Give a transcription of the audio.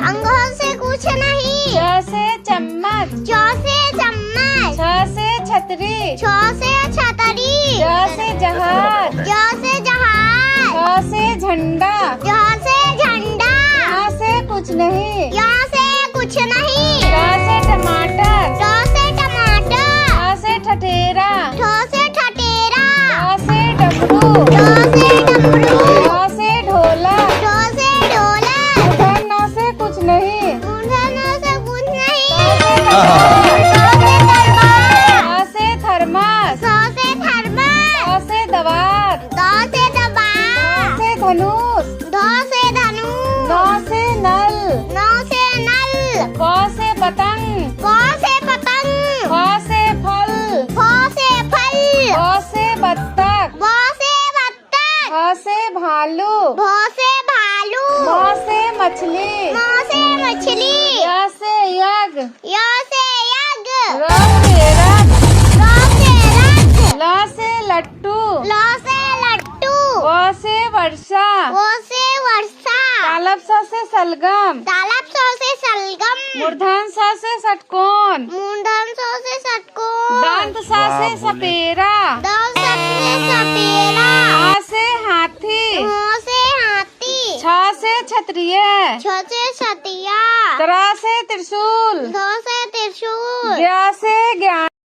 अंगों से कुछ नहीं। च से चम्मच। च से चम्मच। छ से छतरी। छ से छतरी। ज से जहाज। ज से जहाज। झ से झंडा। ज से झंडा। यहाँ से कुछ नहीं। यहाँ से कुछ नहीं। ट से टमाटर। ट से टमाटर। ठ से ठठेरा। ठ से ठठेरा। ड से डमरू। ड से डमरू। ढ से ढोलक। ढ से ढोलक। मूर्धन न से कुछ नहीं। मूर्धन से कुछ नहीं। थ से थर्मस। स से थर्मस। द से दवात। द से दबात। ध से धनुष। ध से धनुष। न से नल। न से नल। प से पतंग। प से पतंग। फ से फल। फ से फल। ब से बत्तख। ब से बत्तख। भ से भालू। भ से भालू। म से मछली। म से मछली। य से यज्ञ। य से यज्ञ। र से रथ। र से रथ। ल से लट्टू। ल से लट्टू। व से वर्षा। व से वर्षा। तालब स से सलगम। तालब स से सलगम। मूर्धन स से षटकोण। मूंधन स से षटकोण। दंत स से सपेरा। द से सपेरा। आ से हाथी। ह से हाथी। छ से क्षत्रिय। छ से छतिया। त्र से त्रिशूल। ध से त्रिशूल। ज्ञ से ज्ञान।